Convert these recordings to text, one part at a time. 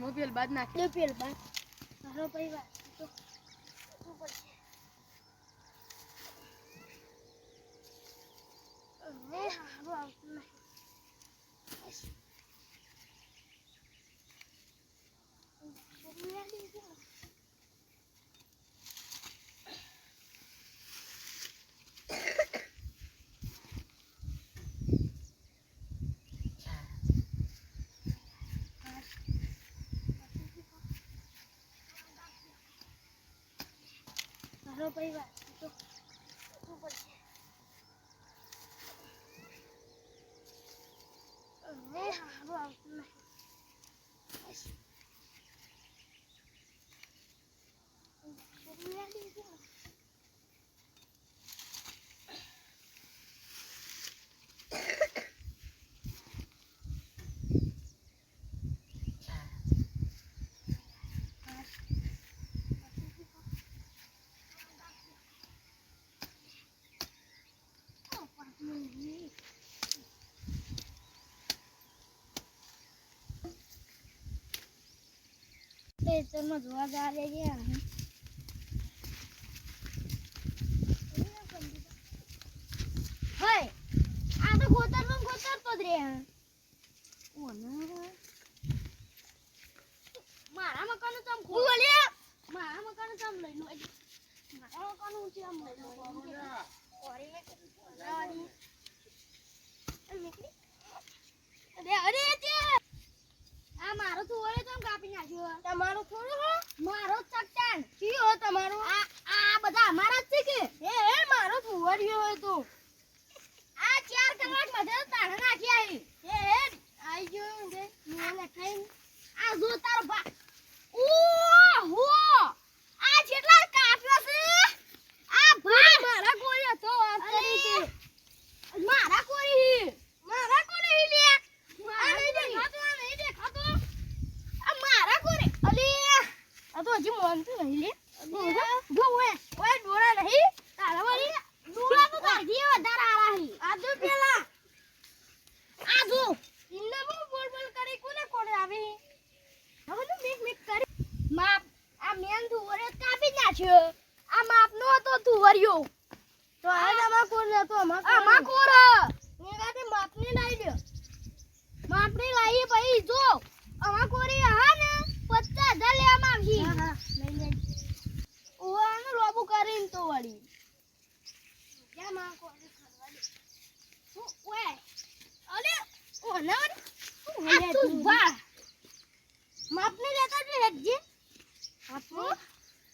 Mobile બાદ નાખી દે પેલ બાદ મારો પરિવાર તો ઉપર છે હવે હારો આવતું નહીં મારો પરિવાર તો ઉપર છે હવે હારો આવતું નહીં ખેતરમાં જોવા જા રે ગયા ભાઈ આ તો ગોતરમાં ગોતરતો જ રે મારા મકાન તમ ખોલે મારા મકાન તમ લઈ લો મારા મકાન ઊંચી આમ લઈ લો ઓરી નીકળી અરે તે આ મારો થોડે તમ કાપી નાખ્યો તમારો થોડો હો મારો ચટ્ટાન કી હો તમારો આ બધા અમારા જ છે કે એ મારો ફુવરિયો હોય તો આ 4 કલાક મધે તાણ નાખી આવી આઈ ગયો ને મને ખાઈ આ જો તારો બા ઓહો આ જેટલા કાપ્યો છે આ ભાઈ મારા કોઈ હતો વાત કરી છે મારા કોઈ લે આ નહીં દેખાતો આ મારા કોઈ અલે આ તો હજી મોનતું નહીં લે જો ઓય ડોરા નહીં તારા વાળી ડોરા તો તારથી વધારે આરાહી આ જો પેલા આ જો ઇન્ને બોલ કરી કોને આવે હવે તો મિક કરી માપ આ મેન ધુવરે કાપી નાખ્યો આ માપ નો તો ધુવરિયો તો આ તમા કોણ નતો અમા કોર મેગાતે માપની લાવી દે માપની લાવી પછી જો અમા કોરી હા ને 50000 લેવામાં આવશી હા લઈ લે ઓવાનું લોબુ કરીને તો વળી ક્યાં માં કોરી ખરવા દે ઓય અલે ઓનર ઓલે તું વા માપની લેતા જ હેજી આપો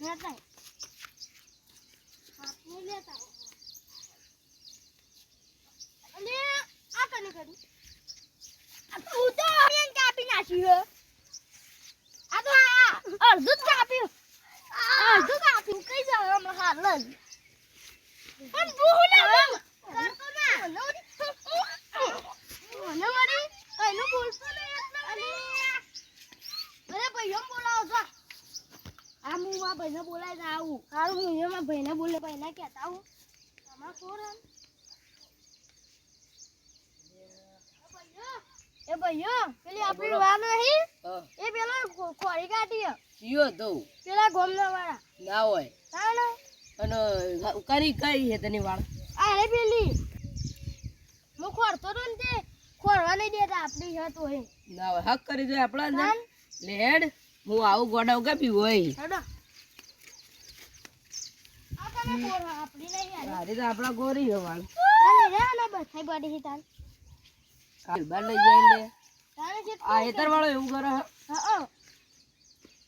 લેતા માપની લેતા અલે આ કને કરી આ તો ઉતો મેં કાપી નાખ્યું આ તો અડધું કાપ્યું કઈ જાવ હમણાં હાલ જ પણ બહુ ના કરતો ના મને મારી કઈનું બોલતો નહીં એટલે અરે ભાઈઓ બોલાવો છો આ હું માં ભાઈને બોલાય જ આવું હારું હું માં ભાઈને બોલે ભાઈને કહેતા આવું તમાર કોણ એ ભાઈઓ પેલી આપણી વાર નહીં એ પેલો ખોરી કાઢી કયો તો પેલા ગોમના વાળા ના હોય તાણે અને કરી કઈ હે તની વાળ આ રે પેલી હું ખોરતો તો ને તે ખોરવા નહીં દેતા આપણી હે તો હે ના હોય હક કરી દે આપણા લે હેડ હું આવું ગોડાવ કાપી હોય હેડો આ તમે ખોર આપણી નહીં યાર અરે તો આપણા ગોરી હે વાળ તાને રે ને બથાઈ પડી હે તાન કાલ બાર લઈ જાય લે તાને જે આ હેતર વાળો એવું કરે હા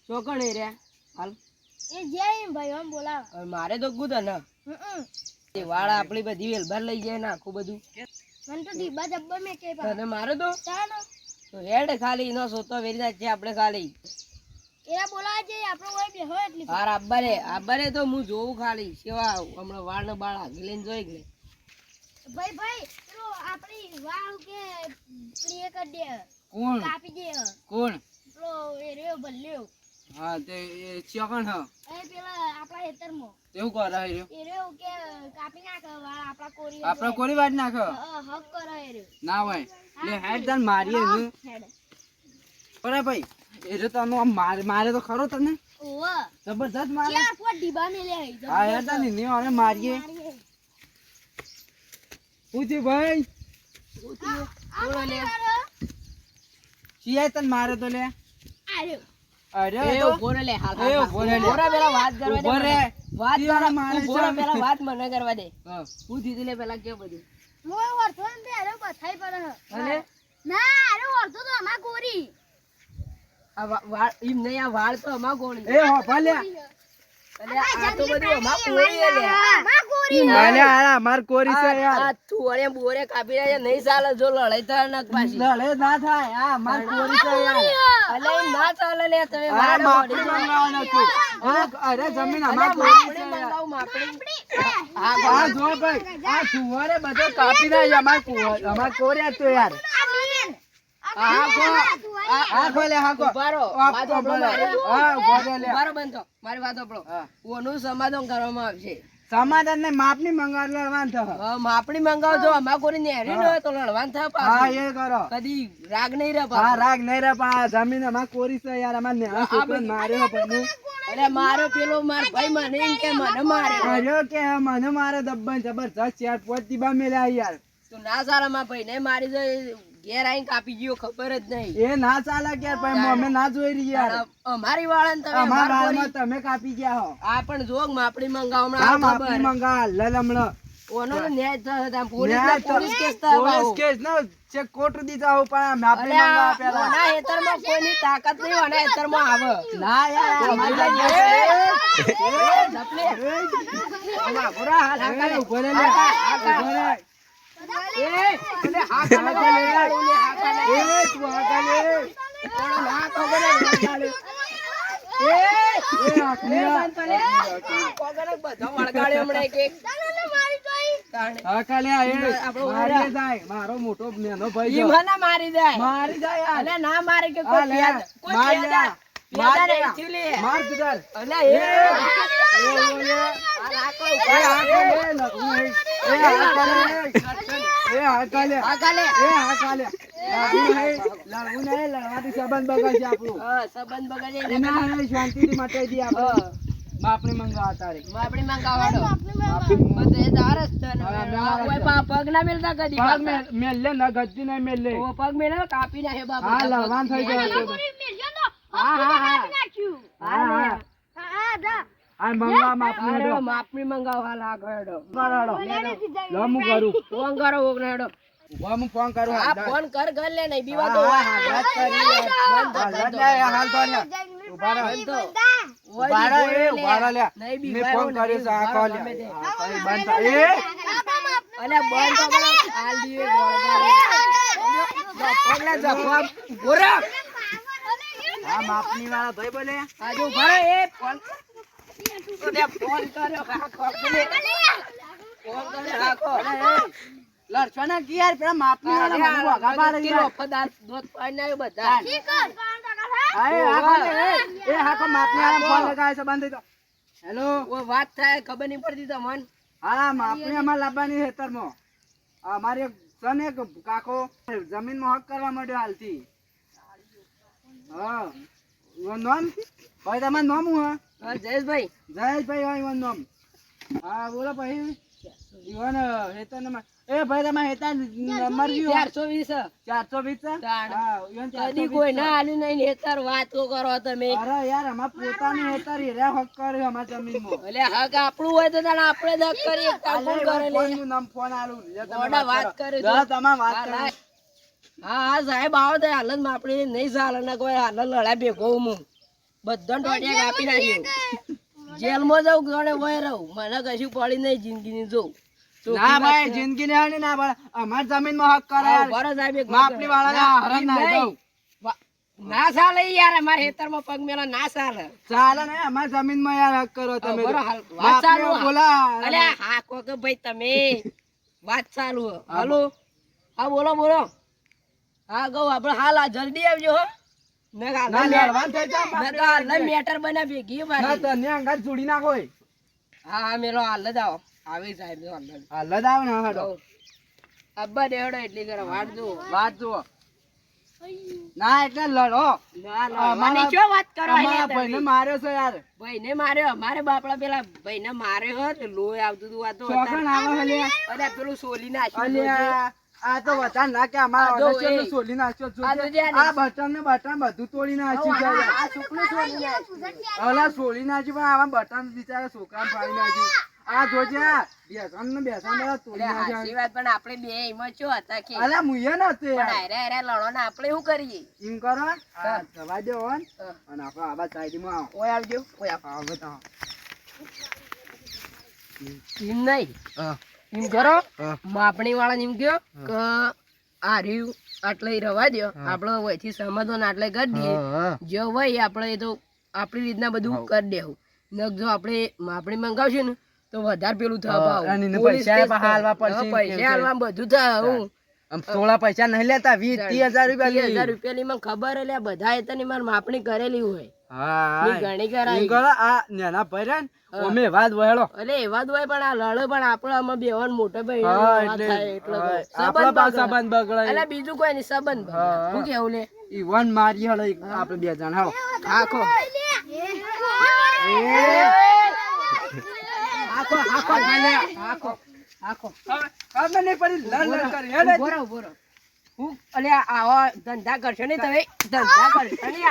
ચોકણ હે રે હાલ એ જઈ ભાઈ આમ બોલાવ હવે મારે તો ગુદ ને એ વાળ આપણી બધી વેલબાર લઈ જાય ને આખું બધું મને તો દીબા જબ્બર મે કે પા અને મારે તો તાને તો હેડ ખાલી એનો સોતો વેરી છે આપણે ખાલી એરા બોલાવા જે આપણો હોય બે હોય એટલી હાર આબારે તો હું જોઉં ખાલી કેવા હમણાં વાળ ને બાળ આગી લઈને જોઈ ગઈ ભાઈ પેલો આપણી વાળ કે પ્રિય કરી દે કોણ કાપી દે કોણ પેલો એ રહ્યો ભલ્યો હા તે ચોકણ હ એ પેલા આપણા હેતરમાં એવું કરે રહ્યો એ રહ્યો કે કાપી નાખે વાળ આપણા કોરી આપણે કોરી વાત નાખ હક કરે એ રહ્યો ના હોય લે હેડ તન મારીએ ને હેડ પણ ભાઈ એટલે તને આમ મારે તો ખરો તને ઓવા જબરજસ્ત મારે ચાર પોટ ડીબા મે લે હા યાર તને ને હવે મારીએ પૂછી ભાઈ બોલો લે શિયાય તને મારે તો લે આર્યો અરે એ તો ઉભો રે લે હાલ એ ઉભો રે લે. ઉભો રે પેલા વાત કરવા દે ઉભો રે. મને. વાત તીરા કરવા મારે ઉભો રે છે. પેલા વાત મને કરવા દે હા. પૂછી દે લે પેલા કે બધું મોય વર્તો ને અરે બથાઈ પડે અને ના અરે વર્તો તો અમાર ગોરી આ વાળ ઈમ નહીં આ વાળ તો અમાર ગોળી એ હો ભલે અને આ તો બધું અમાર કોરી લે અમાર ગોરી ભલે આ માર કોરી છે યાર આ તુવરે બોરે કાપી રહ્યા છે, નહીં ચાલે જો લડાઈ થાય નક પાછી લડે ના થાય આ માર કોરી છે યાર અલે ઈ ના ચાલે લે તમે આ મારા માપણી બોડી મંગાવવાનું હતું હા અરે જમીન અલે અમાર કોરી માપણી છે યાર મંગાવું માપણી હા જો ભાઈ આ સુવરે બધો કાપી નાખ્યો અમાર કોરિયા તો યાર હા ખોલે હા કો ઉભા રહો. વાત સાંભળો મારી. હા ઉભો રે લે ઉભા રહો બંધો. મારી વાત સાંભળો. હા. ઓનું સમાધાન કરવામાં આવશે. સમાધાન ને માપની મંગાવ લડવાનું થશે હવે માપણી મંગાવો જો અમાર કોઈ નેરી ન હોય તો લડવાનું થાય હા પાછું. એ કરો કદી રાગ નહીં રહે હા પાછું. રાગ નહીં રે પણ આ જમીન અમાર કોરી છે યાર અમાર ને આ છોકરાને માર્યો પણ અરે મારો પેલો માર ભાઈ મને એમ કે મને મારે કર્યો કે મને મારે દબ્બન જબરજસ્ત યાર પોતી બા મેલ્યા યાર તું ના સારા માર ભાઈ ને મારી જો ઘેર આઈને કાપી ગયો ખબર જ નહીં. એ ના ચાલે કે પણ અમે ના જોઈ રહી યાર અમારી વાળાને તમે અમાર માર બારમાં કોરી- તમે કાપી ગયા હો આ પણ જોગ માપણી મંગાવો આ હમણાં માપની ખબર. મંગા લલમણો ઓનો તો ન્યાય થશે તાર ન્યાય તો- પોલીસ કેસ થાય પોલીસ બાવો. કેસ નો ચેક કોટ દીધા હો પણ આ માપની અલ્યા, મંગા પેલા ઓના હેતરમાં કોઈની તાકાત નહીં, ઓના હેતરમાં આવે. ના યાર આ મારી એ, લાગે ધપલે. ઓમાં ઘોડા હાલ હાકા લે. ઉભો રે લે. Hakka, hakka. ઉભો રે. એ, એટલે હાકા લે, હાકા લે. ઓલે હાકા લે. એ તું હાકા લે. ઓલો ના ખબર જ હાકા લે. એ, એ એ હાકલી બંધ કરે. કોગળે બધા વળગાડે હમણાં એક એક. તાણે. હાકા લે એ આપણો મારી ઓલા. જાય મારો મોટો નેનો ભાઈ ઈ છે. મને મારી જાય. મારી જાય યાર અલે ના મારી કે આ કોઈ લે. પેદા- કોઈ માર લે. પેદા- માર પેદા લે. નહીં થયું લે. માર પિતાર અલે એ એ. ઓલે. આ રાખો એ ઉપર. હાકા લે નકું એ. એ હાકા લે એ હાકા લે હાકા લે. એ હાકા લે લડવું નહીં લડવાથી સંબંધ બગડશે આપણું હા, સંબંધ બગાડે એટલે એના હારે શાંતિથી મટાઈ દઈએ આપણે હા. માપણી મંગાવા તારે માપણી મંગાવાડો. માપણી બધે દારસ છે ને. હા, દારસ ઓય છે. પગ ના મેલતા કદી પગ પાછા. મેલે ના ગદ્દી નહીં મેલે ઓ પગ મેલે કાપી નાખે બાપ. હા લડવાન થઈ જાય તો. હા, હા, હા. હા હા આ મંગા માપણી અરે હેડો માપણી મંગાવ હાલ આ ગયો. કરાડો લો હું કરું ફોન કરો ઓગણે હેડો. ઉભા હું ફોન કરું આ ફોન કર ઘર લે નહીં બીવા તો હા, હા, વાત કરી લે. બંધ હા, બંધ લે, હાલ તો લે. ઉભા રહો. બંધ ઉભા રહો, એ ઉભા રહો લે. નહીં મેં બીવાયો ફોન નહીં, કર્યો છે, આ ઉભા કોલ રહો લે. ગમે તે. હા, તો એ બંધ થાય. એ અલે બંધ તો કરો. હાલ દીવે ગોળગાડે. પગલા જપવા ગોરા. આ માપણી વાળા ભાઈ બોલે આજુ ઉભા રહો, એ ફોન તો તે ફોન કર્યો હાખો પેલે. ફોન કર્યો હાખો. લડશો ને કે યાર પેલા માપણી વાળા મને વાગા પાડે કેટલો યાર. વફાદાર દોસ્ત પાડીને આવ્યો બધા. હા, એ હાકો લે, એ હાકો માપણી વાળા ફોન લગાવે છે બંધ થઈ તો. હેલો ઓ વાત થાય ખબર નહીં પડતી તમને. હા માપણી અમારે લાવવાની ખેતરમાં અમારે એક છે ને એક કાકો જમીનમાં હક કરવા માંડ્યો હાલથી હા ઈવન નામ ભાઈ તમારું નામ હું હા હા જયેશભાઈ. જયેશભાઈ હોય ઈવન નામ હા બોલો ભાઈ ઈવન હેતર નંબર એ ભાઈ તમારે હેતર નંબર બી હોય 420. 420 તાણ. હા ઈવન કદી કોઈ ના આલ્યું નહીં ને હેતર વાતો કરો તમે. અરે યાર અમાર પોતાની હેતર હીરા હક કર્યો અમાર જમીનમાં એટલે હક આપણું હોય તો તાણે આપણે જ હક કરીએ. તાણ કોણ કરે લે? ફોનનું નામ ફોન આલું લે તમે ગોડા વાત કરો. કરે જા, તમારે વાત હા, કરો. હા હા સાહેબ આવો તો હાલ જ માપણી નહીં ચાલે ને કોઈ હાલ જ લડાઈ ભેગો હું બધા ટોટિયા કાપી નાખ્યું. જેલમાં જાઉં ગણે વહી રહું મને કશું પડી નહીં જિંદગીની જોઉં. ના ભાઈ જિંદગી ને હાલી ના ભાઈ અમાર જમીનમાં હક કરે હા, યાર. ઉભા રહો સાહેબ એક માપણી વાળાને ના, હરામ ના નહીં. દઉં. ના ચાલે ઈ યાર અમારે ખેતરમાં પગ મેલા ના ચાલે. ચાલે ને અમાર જમીનમાં યાર હક કરો તમે બરો તો. હાલ વાત માપણી ચાલુ બોલા અલ્યા હા કો કે ભાઈ તમે વાત ચાલુ હે. હાલો હા બોલો બોલો હા ગૌ આપણે હાલ આ જલ્દી આવજો હો ને ના લડવાનું થઈ જાય માપણી મેટર બના ભેગી ના મારી. તને અંગાત જોડી નાખો એ. હા હા મેલો હાલ જ આવો આવી સાહેબ જો હાલ જ. હાલ જ આવે ને હાડો ગૌ. અબ્બા દેવડો એટલી કરે વાટ જો વાત જુઓ ના એટલે લડો ના લડવાની શું વાત કરો અમારા ભાઈને માર્યો છે યાર ભાઈને માર્યો અમારે બાપડા પેલા ભાઈને માર્યો હોત લોહી આવતું હતું આ તો ચોકન આવે હલ્યા અરે પેલું સોલી નાખ્યું અલ્યા આ તો વતા ના કે અમારા આ જો ઓનર છે એ. સોલી નાખ્યો જો આ તો જે આ બટન ને બટન બધું તોડી નાખ્યું છે યાર. આ છોકરું સોલી નાખ્યું અલા સોલી નાખ્યું પણ આવા બટન બિચારા છોકરા ફાડી નાખ્યું આ જોજે બેસન ને બેસન બધા તોડી અરે નાખ્યા હાચી વાત પણ આપણે બે એમાં શું હતા કે અલા મુયે ન હતો પણ યાર હારે હારે લડો ને આપણે શું કરીએ એમ કરો આ જવા દો ઓન હા. અને આપણે આવા સાઈડમાં આવો ઓય આવજો ઓય આવ. આવો તો એમ નહીં હા એમ કરો હા. માપણી વાળા એમ કયો કે આ રહ્યું આટલે રવા દો આપણે વયથી સમાધાન આટલે કરી દઈએ જો હોય આપણે એ તો આપણી રીતના બધું કરી દેવું ને જો આપણે માપણી મંગાવશું ને તો વધારે પેલું થાય ભાવ. અને એને પોલીસ પૈસા કેસ પાછા હાલવા પડશે હા, એમ પૈસા કેમ હાલવા બધું થાય હું આમ થોડા પૈસા નહીં લેતા 20-30,000 રૂપિયા 30,000 રૂપિયાની મને ખબર એટલે બધા એતાની મારે માપણી કરેલી હોય હા મેં ઘણી કરાવી. એમ કરો આ નાના ભાઈ રે ને અમે વાત વહેલો એટલે એવા જ હોય પણ આ લડે પણ આપણે આમાં બેવાન મોટો ભાઈ હા વાત એટલે થાય એટલે હા, તો. આપણા સંબંધ પાસે બગડે. સંબંધ બગડે એટલે બીજું કોઈ નહીં સંબંધ બગડે. હા. શું કેવું લે ઈવન મારી હળે આપણે બે જણ હાલો આખો આખો આખો આખો આખો હવે નહીં પડી લડ લડ કરી હેડે ઉભો રહો, ઉભો રહો. હું અલ્યા આવા ધંધા કરશો નહીં તમે ધંધા કરશો નહીં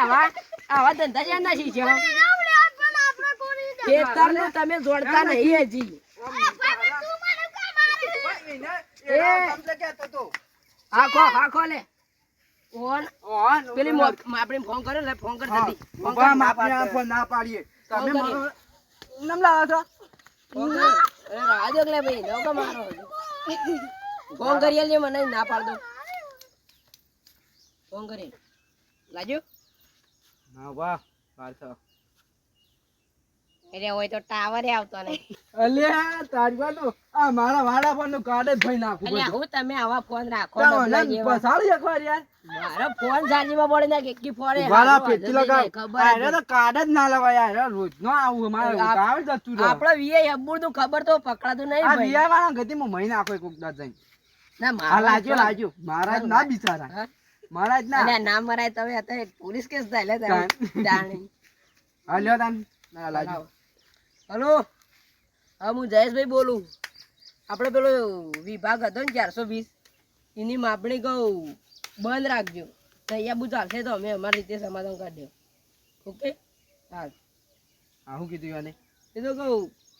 આવા ધંધા જ્યાં ના શીખ્યો ખેતરનું તમે જોડતા નહીં હજી આખો આખો લે ઓન પેલી આપણે ફોન કર્યો લે ફોન કરી દીધી ફોન કર ના પાડતો. ના પાડીએ તમે ફોન મારો નામ લાવો છો ફોન કરી. અરે રાજો લે ભાઈ નવ કે મારો ફોન કરી આલજે મને ના પાડ દો ફોન કરી લાજો ના વાહ પાછો એટલે હોય તો ટાવરે આવતો નહીં અલ્યા તારી વાતો આ મારા વાડા પર નું કાર્ડ જ ભાઈ નાખું એટલે હું તમે આવા ફોન રાખો બધું ડબલા જેવા. પસાડી એકવાર યાર મારો ફોન ચાર્જિંગમાં પડે ને કેટલી ફોરે વાલા હારું પેટી હાથે લગાવ થઈ જાય, ખબર જ આરે તો કાર્ડ જ ના લવાય યાર રોજ નો આવું મારે આપ- કાવડ જતું રહે આપણે વીએ અબ્બુર નું ખબર તો પકડાતું નહીં આ ભાઈ. વિયા વાળા ગતિ માં મહિના આખો એક ઉગતા જઈને ના આ મારા લાજો લાજો મહારાજ ના બિચારા હા? મહારાજ ના અલ્યા ના મરાય તમે અત્યારે પોલીસ કેસ થાય લે તારે. જાણી. હાલ્યો તાન ના લાજો હલો હા હું જયેશભાઈ બોલું આપણે પેલો વિભાગ હતો ને 420 એની માપણી કહું બંધ રાખજો તૈયાર બું ચાલશે તો અમે અમારી રીતે સમાધાન કરી દો ઓકે હા હા હું કીધું યાને એ તો કહું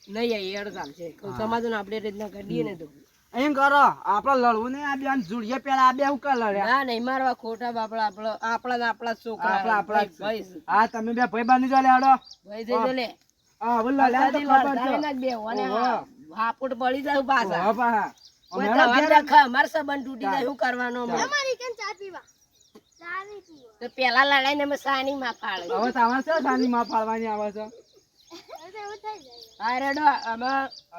નહીં યાર ચાલશે કહું સમાધાન આપણે એ રીતના કરી દઈએ ને તો એમ કરો આપડે લડવું ને આ બે આમ જોડીએ પેલા આ બે હું કર લડ્યા ના નહીં મારવા ખોટા બાપડા આપણા ને આપણા જ છોકરા આપડા આપડા ભાઈ હા તમે બે ભાઈ બાંધી ચાલે હાડો ભાઈ થઈ જો લે હા બોલ લડ્યા તો ખબર છે હાપુટ પડી જાય પાછા હા પાહા કોઈ અમારા તમારે ઘેર રાખા, અમારે સંબંધ તૂટી જાય શું કરવાનો અમે? તો પેલા લડાઈ ને અમે સાની માં ફાળે હવે તમારે શું સાની માં પાડવાની આવે છે હા રેડો અમે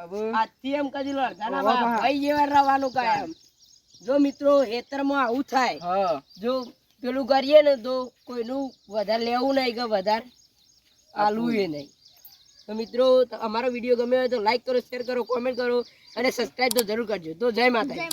હવે આજથી એમ કદી લડતા ના હવે બા. પા. ભાઈ જેવા રહેવાનું કાયમ જો મિત્રો હેતરમાં આવું થાય હા જો પેલું કરીએ ને તો કોઈનું વધારે લેવું નહીં કે વધારે આલવું એ નહીં તો મિત્રો અમારો વિડીયો ગમ્યો હોય તો લાઈક કરો શેર કરો કોમેન્ટ કરો અને સબસ્ક્રાઇબ તો જરૂર કરજો તો જય માતા